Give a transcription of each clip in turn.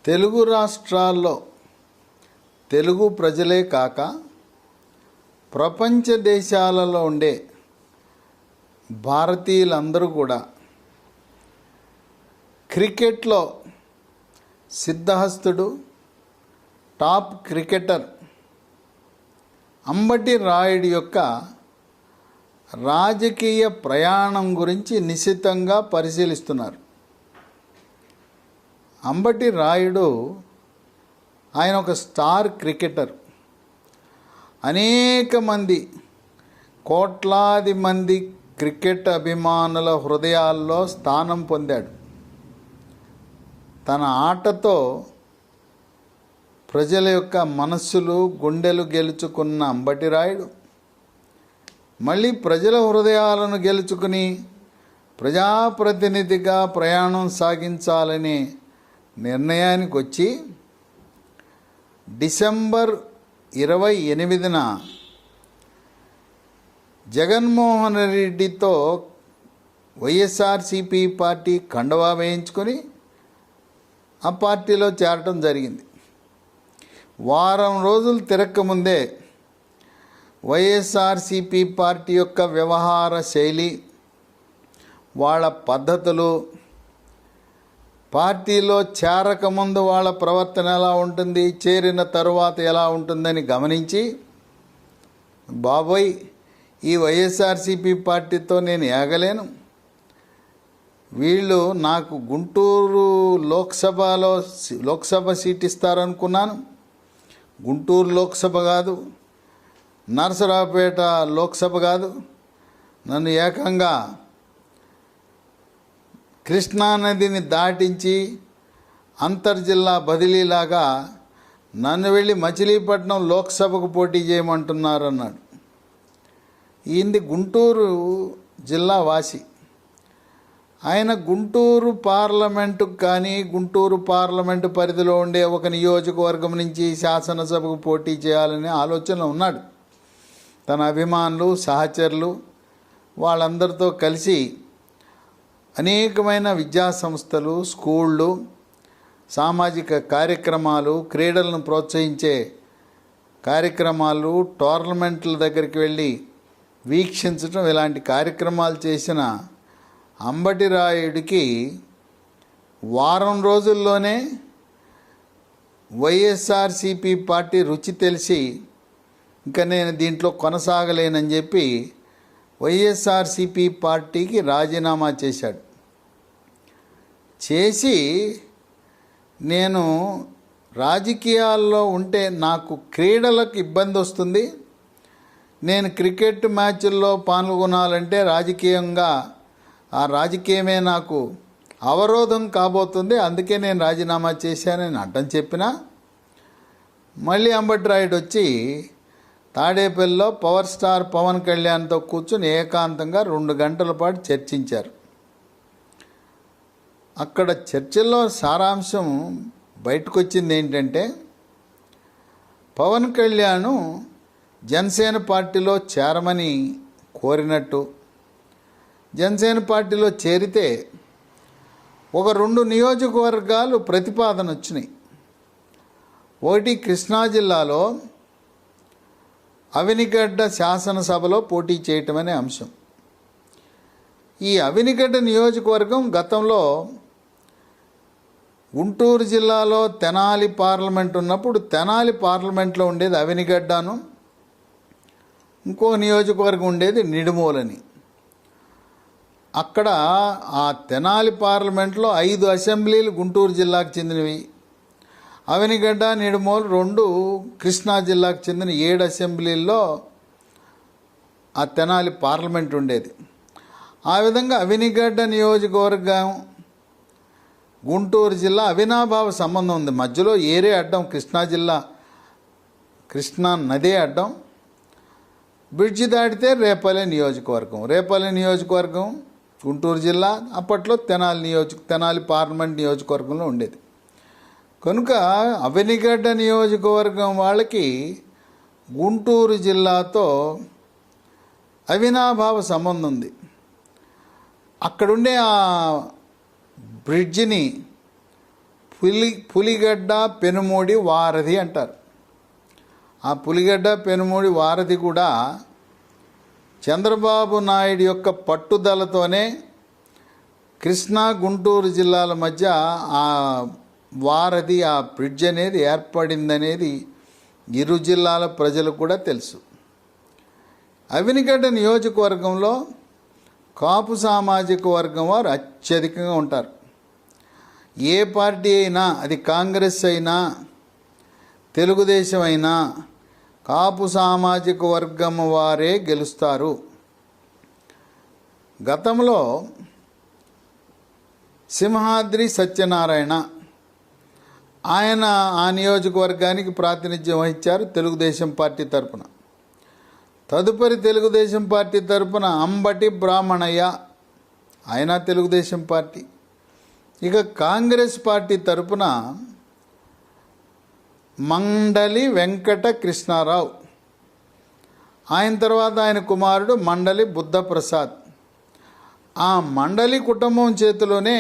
తెలుగు రాష్ట్రాల్లో తెలుగు ప్రజలే కాక ప్రపంచ దేశాలలో ఉండే భారతీయులందరూ కూడా క్రికెట్లో సిద్ధహస్తుడు టాప్ క్రికెటర్ అంబటి రాయుడు యొక్క రాజకీయ ప్రయాణం గురించి నిశితంగా పరిశీలిస్తున్నారు. అంబటి రాయుడు ఆయన ఒక స్టార్ క్రికెటర్. అనేక మంది కోట్లాది మంది క్రికెట్ అభిమానుల హృదయాల్లో స్థానం పొందాడు. తన ఆటతో ప్రజల యొక్క మనస్సులు గుండెలు గెలుచుకున్న అంబటి రాయుడు మళ్ళీ ప్రజల హృదయాలను గెలుచుకుని ప్రజాప్రతినిధిగా ప్రయాణం సాగించాలనే నిర్ణయానికి వచ్చి డిసెంబర్ 28న జగన్మోహన్ రెడ్డితో వైఎస్ఆర్సీపీ పార్టీ కండువా వేయించుకొని ఆ పార్టీలో చేరటం జరిగింది. వారం రోజులు తిరక్కముందే వైఎస్ఆర్సీపీ పార్టీ యొక్క వ్యవహార శైలి, వాళ్ళ పద్ధతులు, పార్టీలో చేరకముందు వాళ్ళ ప్రవర్తన ఎలా ఉంటుంది, చేరిన తరువాత ఎలా ఉంటుందని గమనించి, బాబోయ్ ఈ వైఎస్ఆర్సీపీ పార్టీతో నేను ఏగలేను, వీళ్ళు నాకు గుంటూరు లోక్సభ సీట్ ఇస్తారనుకున్నాను, గుంటూరు లోక్సభ కాదు, నరసరావుపేట లోక్సభ కాదు, నన్ను ఏకంగా కృష్ణానదిని దాటించి అంతర్జిల్లా బదిలీలాగా నన్ను వెళ్ళి మచిలీపట్నం లోక్సభకు పోటీ చేయమంటున్నారన్నాడు. ఈయనది గుంటూరు జిల్లా వాసి. ఆయన గుంటూరు పార్లమెంటుకు కానీ గుంటూరు పార్లమెంటు పరిధిలో ఉండే ఒక నియోజకవర్గం నుంచి శాసనసభకు పోటీ చేయాలనే ఆలోచనలో ఉన్నాడు. తన అభిమానులు, సహచరులు వాళ్ళందరితో కలిసి అనేకమైన విద్యా సంస్థలు, స్కూళ్ళు, సామాజిక కార్యక్రమాలు, క్రీడలను ప్రోత్సహించే కార్యక్రమాలు, టోర్నమెంట్ల దగ్గరికి వెళ్ళి వీక్షించడం, ఇలాంటి కార్యక్రమాలు చేసిన అంబటి రాయుడికి వారం రోజుల్లోనే వైఎస్ఆర్సీపీ పార్టీ రుచి తెలిసి ఇంకా నేను దీంట్లో కొనసాగలేనని చెప్పి వైఎస్ఆర్సీపీ పార్టీకి రాజీనామా చేశాడు. చేసి నేను రాజకీయాల్లో ఉంటే నాకు క్రీడలకు ఇబ్బంది వస్తుంది, నేను క్రికెట్ మ్యాచ్ల్లో పాల్గొనాలంటే రాజకీయంగా ఆ రాజకీయమే నాకు అవరోధం కాబోతుంది, అందుకే నేను రాజీనామా చేశానని అడ్డం చెప్పినా మళ్ళీ అంబటి రాయుడు వచ్చి తాడేపల్లిలో పవర్ స్టార్ పవన్ కళ్యాణ్తో కూర్చుని ఏకాంతంగా 2 గంటల పాటు చర్చించారు. అక్కడ చర్చల్లో సారాంశం బయటకు వచ్చింది ఏంటంటే, పవన్ కళ్యాణ్ జనసేన పార్టీలో చేరమని కోరినట్టు, జనసేన పార్టీలో చేరితే ఒక 2 నియోజకవర్గాలు ప్రతిపాదన వచ్చినాయి. ఒకటి కృష్ణా జిల్లాలో అవినిగడ్డ శాసనసభలో పోటీ చేయటం అనే అంశం. ఈ అవినిగడ్డ నియోజకవర్గం గతంలో గుంటూరు జిల్లాలో తెనాలి పార్లమెంట్ ఉన్నప్పుడు తెనాలి పార్లమెంట్లో ఉండేది అవినిగడ్డను, ఇంకో నియోజకవర్గం ఉండేది నిడుమోలని. అక్కడ ఆ తెనాలి పార్లమెంట్లో 5 అసెంబ్లీలు గుంటూరు జిల్లాకు చెందినవి, అవినిగడ్డ, నిడుమోలు 2 కృష్ణా జిల్లాకు చెందిన 7 అసెంబ్లీల్లో ఆ తెనాలి పార్లమెంట్ ఉండేది. ఆ విధంగా అవినిగడ్డ నియోజకవర్గం గుంటూరు జిల్లా అవినాభావ సంబంధం ఉంది. మధ్యలో ఏరే అడ్డం, కృష్ణా జిల్లా, కృష్ణా నదే అడ్డం. బ్రిడ్జి దాటితే రేపల్లె నియోజకవర్గం, రేపల్లె నియోజకవర్గం గుంటూరు జిల్లా, అప్పట్లో తెనాలి పార్లమెంట్ నియోజకవర్గంలో ఉండేది. కనుక అవినిగడ్డ నియోజకవర్గం వాళ్ళకి గుంటూరు జిల్లాతో అవినాభావ సంబంధం ఉంది. అక్కడుండే ఆ బ్రిడ్జిని పులిగడ్డ పెనుమూడి వారధి అంటారు. ఆ పులిగడ్డ పెనుమూడి వారధి కూడా చంద్రబాబు నాయుడు యొక్క పట్టుదలతోనే కృష్ణా గుంటూరు జిల్లాల మధ్య ఆ వారధి, ఆ బ్రిడ్జ్ అనేది ఏర్పడిందనేది ఇరు జిల్లాల ప్రజలకు కూడా తెలుసు. అవినిగడ్డ నియోజకవర్గంలో కాపు సామాజిక వర్గం వారు అత్యధికంగా ఉంటారు. ఏ పార్టీ అయినా, అది కాంగ్రెస్ అయినా తెలుగుదేశం అయినా, కాపు సామాజిక వర్గం వారే గెలుస్తారు. గతంలో సింహాద్రి సత్యనారాయణ ఆయన ఆ నియోజకవర్గానికి ప్రాతినిధ్యం వహించారు తెలుగుదేశం పార్టీ తరపున. తదుపరి తెలుగుదేశం పార్టీ తరపున అంబటి బ్రాహ్మణయ్య, ఆయన తెలుగుదేశం పార్టీ. ఇక కాంగ్రెస్ పార్టీ తరపున మండలి వెంకట కృష్ణారావు, ఆయన తర్వాత ఆయన కుమారుడు మండలి బుద్ధప్రసాద్. ఆ మండలి కుటుంబం చేతిలోనే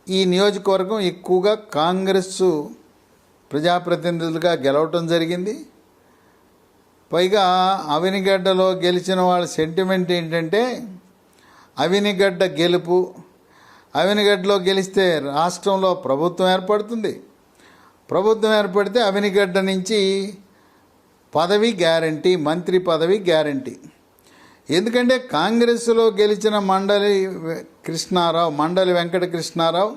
ఈ నియోజకవర్గం ఎక్కువగా కాంగ్రెస్ ప్రజాప్రతినిధులుగా గెలవటం జరిగింది. పైగా అవినిగడ్డలో గెలిచిన వాళ్ళ సెంటిమెంట్ ఏంటంటే, అవినిగడ్డ గెలుపు, అవినిగడ్డలో గెలిస్తే రాష్ట్రంలో ప్రభుత్వం ఏర్పడుతుంది, ప్రభుత్వం ఏర్పడితే అవినిగడ్డ నుంచి పదవి గ్యారంటీ, మంత్రి పదవి గ్యారంటీ. ఎందుకంటే కాంగ్రెస్లో గెలిచిన మండలి వెంకట కృష్ణారావు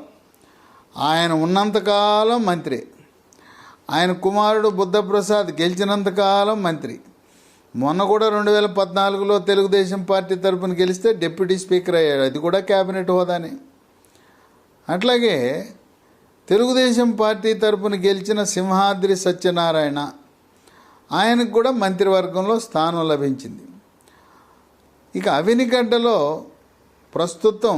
ఆయన ఉన్నంతకాలం మంత్రి, ఆయన కుమారుడు బుద్ధప్రసాద్ గెలిచినంతకాలం మంత్రి. మొన్న కూడా 2014లో తెలుగుదేశం పార్టీ తరపున గెలిస్తే డిప్యూటీ స్పీకర్ అయ్యాడు, అది కూడా క్యాబినెట్ హోదానే. అట్లాగే తెలుగుదేశం పార్టీ తరపున గెలిచిన సింహాద్రి సత్యనారాయణ, ఆయనకు కూడా మంత్రివర్గంలో స్థానం లభించింది. ఇక అవినిగడ్డలో ప్రస్తుతం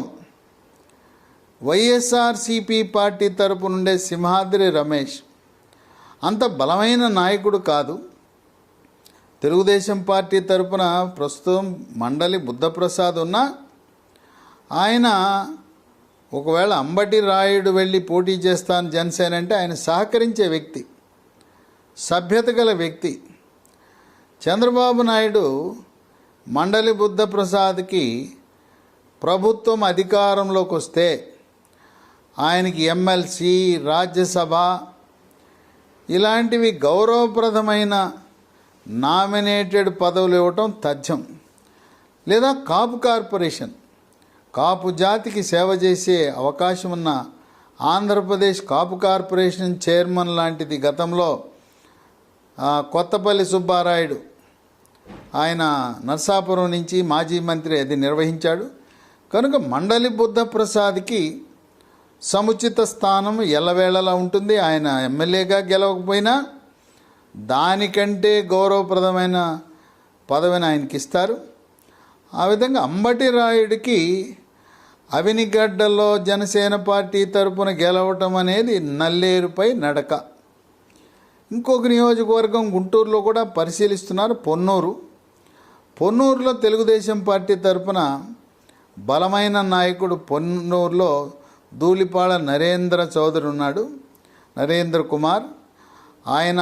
వైఎస్ఆర్సిపి పార్టీ తరపు నుండే సింహాద్రి రమేష్ అంత బలమైన నాయకుడు కాదు. తెలుగుదేశం పార్టీ తరపున ప్రస్తుతం మండలి బుద్ధప్రసాద్ ఉన్నా, ఆయన ఒకవేళ అంబటి రాయుడు వెళ్ళి పోటీ చేస్తాను జనసేన అంటే ఆయన సహకరించే వ్యక్తి, సభ్యత గల వ్యక్తి. చంద్రబాబు నాయుడు మండలి బుద్ధప్రసాద్కి ప్రభుత్వం అధికారంలోకి వస్తే ఆయనకి ఎమ్మెల్సీ, రాజ్యసభ ఇలాంటివి గౌరవప్రదమైన నామినేటెడ్ పదవులు ఇవ్వటం తథ్యం. లేదా కాపు కార్పొరేషన్, కాపు జాతికి సేవ చేసే అవకాశం ఉన్న ఆంధ్రప్రదేశ్ కాపు కార్పొరేషన్ చైర్మన్ లాంటిది గతంలో కొత్తపల్లి సుబ్బారాయుడు, ఆయన నర్సాపురం నుంచి మాజీ మంత్రి, అది నిర్వహించాడు. కనుక మండలి బుద్ధప్రసాద్కి సముచిత స్థానం ఎల్లవేళలా ఉంటుంది. ఆయన ఎమ్మెల్యేగా గెలవకపోయినా దానికంటే గౌరవప్రదమైన పదవిని ఆయనకి ఇస్తారు. ఆ విధంగా అంబటి రాయుడికి అవినిగడ్డలో జనసేన పార్టీ తరపున గెలవటం అనేది నల్లేరుపై నడక. ఇంకొక నియోజకవర్గం గుంటూరులో కూడా పరిశీలిస్తున్నారు, పొన్నూరులో తెలుగుదేశం పార్టీ తరపున బలమైన నాయకుడు పొన్నూరులో ధూళిపాళ నరేంద్ర చౌదరి ఉన్నాడు, నరేంద్ర కుమార్. ఆయన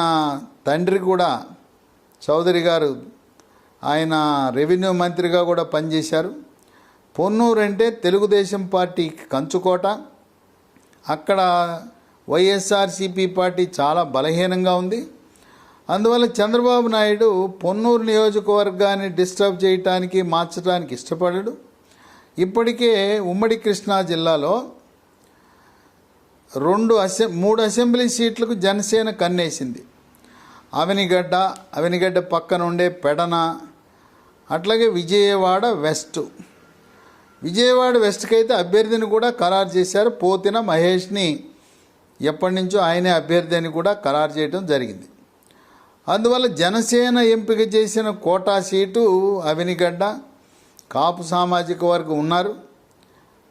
తండ్రి కూడా చౌదరి గారు, ఆయన రెవెన్యూ మంత్రిగా కూడా పనిచేశారు. పొన్నూరు అంటే తెలుగుదేశం పార్టీకి కంచుకోట. అక్కడ వైఎస్ఆర్సిపి పార్టీ చాలా బలహీనంగా ఉంది. అందువల్ల చంద్రబాబు నాయుడు పొన్నూరు నియోజకవర్గాన్ని డిస్టర్బ్ చేయటానికి, మార్చడానికి ఇష్టపడడు. ఇప్పటికే ఉమ్మడి కృష్ణా జిల్లాలో 3 అసెంబ్లీ సీట్లకు జనసేన కన్నేసింది. అవినిగడ్డ పక్కన ఉండే పెడన, అట్లాగే విజయవాడ వెస్ట్కి అయితే అభ్యర్థిని కూడా ఖరారు చేశారు. పోతిన మహేష్ని ఎప్పటి నుంచో ఆయనే అభ్యర్థి అని కూడా ఖరారు చేయడం జరిగింది. అందువల్ల జనసేన ఎంపిక చేసిన కోటా సీటు అవినిగడ్డ. కాపు సామాజిక వర్గం ఉన్నారు.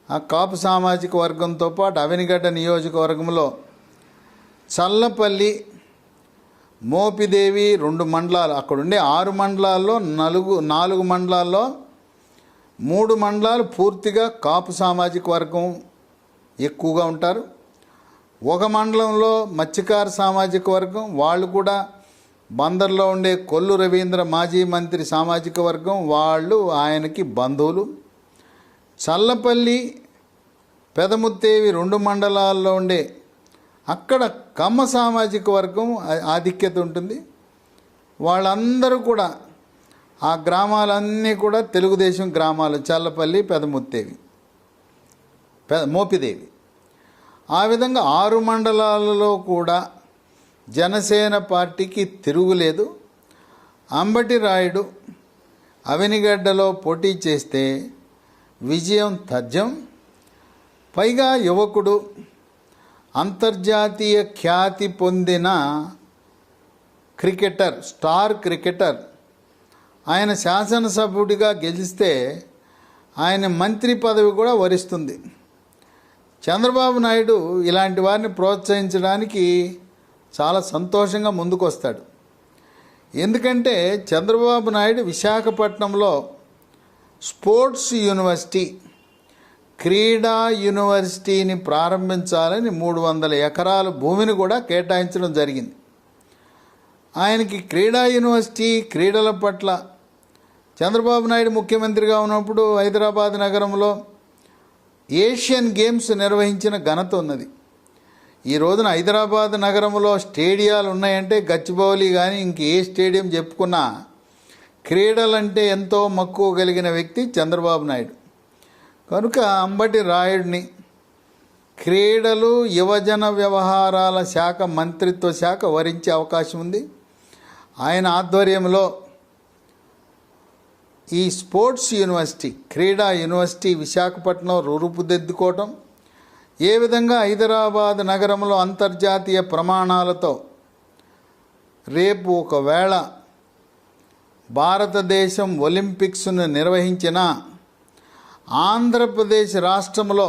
ఆ కాపు సామాజిక వర్గంతో పాటు అవినిగడ్డ నియోజకవర్గంలో చల్లపల్లి, మోపిదేవి 2 మండలాలు, అక్కడుండే 6 మండలాల్లో 4 మండలాల్లో 3 మండలాలు పూర్తిగా కాపు సామాజిక వర్గం ఎక్కువగా ఉంటారు. ఒక మండలంలో మత్స్యకార సామాజిక వర్గం, వాళ్ళు కూడా బందర్లో ఉండే కొల్లు రవీంద్ర మాజీ మంత్రి సామాజిక వర్గం, వాళ్ళు ఆయనకి బంధువులు. చల్లపల్లి, పెదముత్తేవి 2 మండలాల్లో ఉండే అక్కడ కమ్మ సామాజిక వర్గం ఆధిక్యత ఉంటుంది. వాళ్ళందరూ కూడా ఆ గ్రామాలన్నీ కూడా తెలుగుదేశం గ్రామాలు, చల్లపల్లి, పెదముత్తేవి, మోపిదేవి. ఆ విధంగా 6 మండలాలలో కూడా జనసేన పార్టీకి తిరుగులేదు. అంబటి రాయుడు అవినిగడ్డలో పోటీ చేస్తే విజయం తథ్యం. పైగా యువకుడు, అంతర్జాతీయ ఖ్యాతి పొందిన క్రికెటర్, స్టార్ క్రికెటర్. ఆయన శాసనసభ్యుడిగా గెలిస్తే ఆయన మంత్రి పదవి కూడా వరిస్తుంది. చంద్రబాబు నాయుడు ఇలాంటి వారిని ప్రోత్సహించడానికి చాలా సంతోషంగా ముందుకొస్తాడు. ఎందుకంటే చంద్రబాబు నాయుడు విశాఖపట్నంలో స్పోర్ట్స్ యూనివర్సిటీ, క్రీడా యూనివర్సిటీని ప్రారంభించాలని 300 ఎకరాల భూమిని కూడా కేటాయించడం జరిగింది. ఆయనకి క్రీడా యూనివర్సిటీ, క్రీడల పట్ల చంద్రబాబు నాయుడు ముఖ్యమంత్రిగా ఉన్నప్పుడు హైదరాబాద్ నగరంలో ఏషియన్ గేమ్స్ నిర్వహించిన ఘనత ఉన్నది. ఈ రోజున హైదరాబాద్ నగరంలో స్టేడియాలు ఉన్నాయంటే గచ్చిబౌలి కానీ ఇంక ఏ స్టేడియం చెప్పుకున్నా క్రీడలంటే ఎంతో మక్కువ కలిగిన వ్యక్తి చంద్రబాబు నాయుడు. కనుక అంబటి రాయుడిని క్రీడలు, యువజన వ్యవహారాల శాఖ మంత్రిత్వ శాఖ వరించే అవకాశం ఉంది. ఆయన ఆధ్వర్యంలో ఈ స్పోర్ట్స్ యూనివర్సిటీ, క్రీడా యూనివర్సిటీ విశాఖపట్నం రూపుదిద్దుకోవటం, ఏ విధంగా హైదరాబాద్ నగరంలో అంతర్జాతీయ ప్రమాణాలతో రేపు ఒకవేళ భారతదేశం ఒలింపిక్స్ను నిర్వహించిన ఆంధ్రప్రదేశ్ రాష్ట్రంలో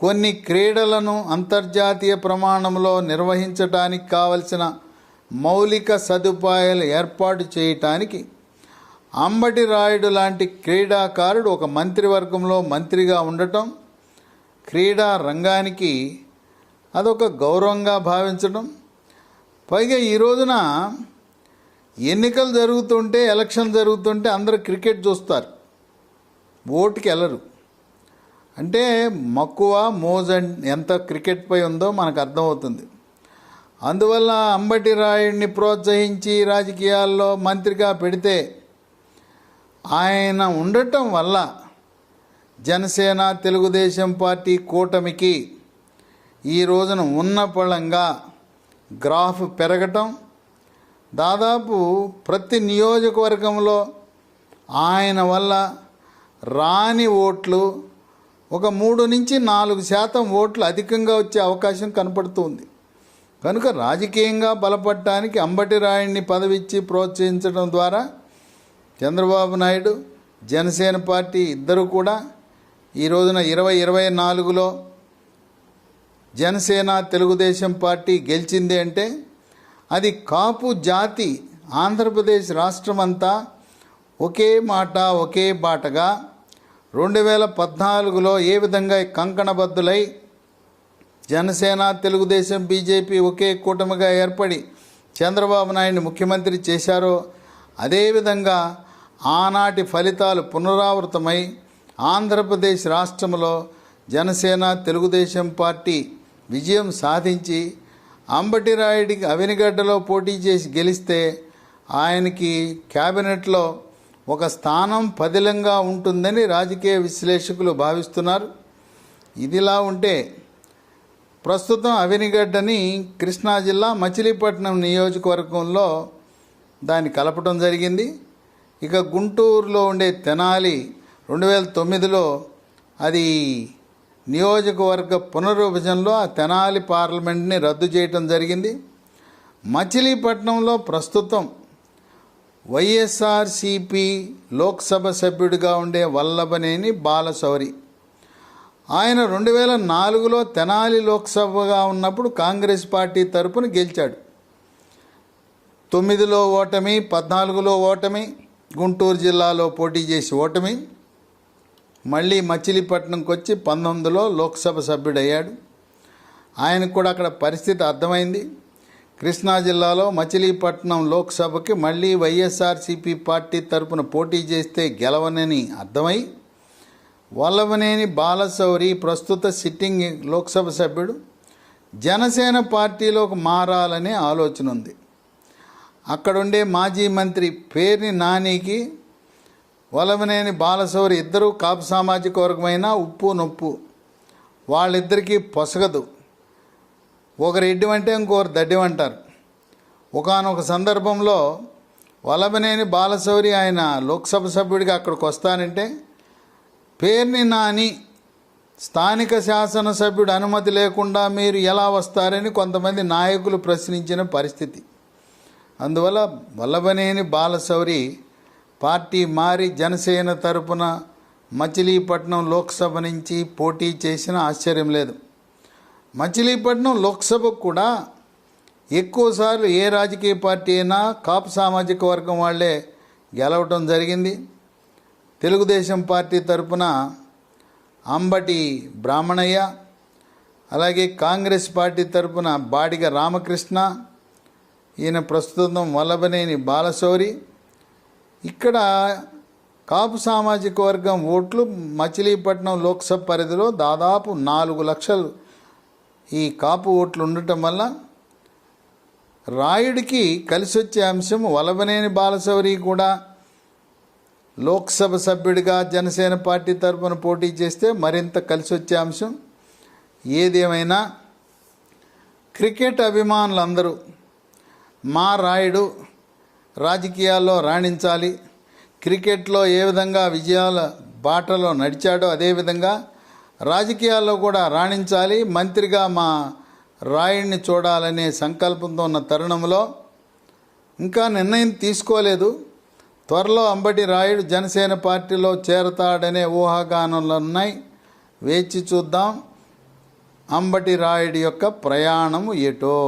కొన్ని క్రీడలను అంతర్జాతీయ ప్రమాణంలో నిర్వహించడానికి కావలసిన మౌలిక సదుపాయాలు ఏర్పాటు చేయటానికి అంబటి రాయుడు లాంటి క్రీడాకారుడు ఒక మంత్రివర్గంలో మంత్రిగా ఉండటం, క్రీడా రంగానికి అదొక గౌరవంగా భావించడం. పైగా ఈ రోజున ఎన్నికలు జరుగుతుంటే, ఎలక్షన్ జరుగుతుంటే అందరూ క్రికెట్ చూస్తారు, ఓటుకి వెళ్ళరు. అంటే మక్కువ, మోజు ఎంత క్రికెట్పై ఉందో మనకు అర్థమవుతుంది. అందువల్ల అంబటి రాయుడిని ప్రోత్సహించి రాజకీయాల్లో మంత్రిగా పెడితే ఆయన ఉండటం వల్ల జనసేన, తెలుగుదేశం పార్టీ కూటమికి ఈ రోజున ఉన్న పళంగా గ్రాఫ్ పెరగటం, దాదాపు ప్రతి నియోజకవర్గంలో ఆయన వల్ల రాని ఓట్లు ఒక 3-4% ఓట్లు అధికంగా వచ్చే అవకాశం కనపడుతుంది. కనుక రాజకీయంగా బలపడటానికి అంబటి రాయుడిని పదవిచ్చి ప్రోత్సహించడం ద్వారా చంద్రబాబు నాయుడు, జనసేన పార్టీ ఇద్దరు కూడా ఈ రోజున 2024లో జనసేన, తెలుగుదేశం పార్టీ గెలిచింది అంటే అది కాపు జాతి ఆంధ్రప్రదేశ్ రాష్ట్రమంతా ఒకే మాట, ఒకే బాటగా 2014లో ఏ విధంగా కంకణబద్దులై జనసేన, తెలుగుదేశం, బీజేపీ ఒకే కూటమిగా ఏర్పడి చంద్రబాబు నాయుడిని ముఖ్యమంత్రి చేశారో అదేవిధంగా ఆనాటి ఫలితాలు పునరావృతమై ఆంధ్రప్రదేశ్ రాష్ట్రంలో జనసేన, తెలుగుదేశం పార్టీ విజయం సాధించి అంబటి రాయుడికి అవినిగడ్డలో పోటీ చేసి గెలిస్తే ఆయనకి క్యాబినెట్లో ఒక స్థానం పదిలంగా ఉంటుందని రాజకీయ విశ్లేషకులు భావిస్తున్నారు. ఇదిలా ఉంటే ప్రస్తుతం అవినిగడ్డని కృష్ణా జిల్లా మచిలీపట్నం నియోజకవర్గంలో దాన్ని కలపటం జరిగింది. ఇక గుంటూరులో ఉండే తెనాలి 2009లో అది నియోజకవర్గ పునర్విభజనలో ఆ తెనాలి పార్లమెంట్ని రద్దు చేయటం జరిగింది. మచిలీపట్నంలో ప్రస్తుతం వైఎస్ఆర్సిపి లోక్సభ సభ్యుడిగా ఉండే వల్లభనేని బాలశౌరి, ఆయన 2004లో తెనాలి లోక్సభగా ఉన్నప్పుడు కాంగ్రెస్ పార్టీ తరపున గెలిచాడు. 9లో ఓటమి, 14లో ఓటమి, గుంటూరు జిల్లాలో పోటీ చేసి ఓటమి, మళ్ళీ మచిలీపట్నంకి వచ్చి 19లో లోక్సభ సభ్యుడయ్యాడు. ఆయనకు కూడా అక్కడ పరిస్థితి అర్థమైంది. కృష్ణా జిల్లాలో మచిలీపట్నం లోక్సభకి మళ్ళీ వైఎస్ఆర్సీపీ పార్టీ తరపున పోటీ చేస్తే గెలవనని అర్థమై వల్లభనేని బాలశౌరి ప్రస్తుత సిట్టింగ్ లోక్సభ సభ్యుడు జనసేన పార్టీలోకి మారాలనే ఆలోచన ఉంది. అక్కడుండే మాజీ మంత్రి పేర్ని నానికి వల్లభనేని బాలశౌరి ఇద్దరూ కాపు సామాజిక వర్గమైన ఉప్పు నొప్పు, వాళ్ళిద్దరికీ పొసగదు. ఒకరు ఎడ్డివంటే ఇంకొకరు దడ్డివంటారు. ఒకానొక సందర్భంలో వల్లభనేని బాలశౌరి ఆయన లోక్సభ సభ్యుడిగా అక్కడికి వస్తానంటే పేర్ని నాని స్థానిక శాసనసభ్యుడు అనుమతి లేకుండా మీరు ఎలా వస్తారని కొంతమంది నాయకులు ప్రశ్నించిన పరిస్థితి. అందువల్ల వల్లభనేని బాలశౌరి పార్టీ మారి జనసేన తరపున మచిలీపట్నం లోక్సభ నుంచి పోటీ చేసిన ఆశ్చర్యం లేదు. మచిలీపట్నం లోక్సభకు కూడా ఎక్కువసార్లు ఏ రాజకీయ పార్టీ అయినా కాపు సామాజిక వర్గం వాళ్ళే గెలవటం జరిగింది. తెలుగుదేశం పార్టీ తరపున అంబటి బ్రాహ్మణయ్య, అలాగే కాంగ్రెస్ పార్టీ తరపున బాడిగ రామకృష్ణ, ఈయన ప్రస్తుతం వల్లభనేని బాలశౌరి. ఇక్కడ కాపు సామాజిక వర్గం ఓట్లు మచిలీపట్నం లోక్సభ పరిధిలో దాదాపు 4 లక్షలు ఈ కాపు ఓట్లు ఉండటం వల్ల రాయుడికి కలిసి వచ్చే అంశం. వల్లభనేని బాలశౌరి కూడా లోక్సభ సభ్యుడిగా జనసేన పార్టీ తరఫున పోటీ చేస్తే మరింత కలిసి వచ్చే అంశం. ఏదేమైనా క్రికెట్ అభిమానులందరూ మా రాయుడు రాజకీయాల్లో రాణించాలి, క్రికెట్లో ఏ విధంగా విజయాల బాటలో నడిచాడో అదేవిధంగా రాజకీయాల్లో కూడా రాణించాలి, మంత్రిగా మా రాయుడిని చూడాలనే సంకల్పంతో ఉన్న తరుణంలో ఇంకా నిర్ణయం తీసుకోలేదు. త్వరలో అంబటి రాయుడు జనసేన పార్టీలో చేరతాడనే ఊహాగానాలు ఉన్నాయి. వేచి చూద్దాం అంబటి రాయుడి యొక్క ప్రయాణము ఎటో.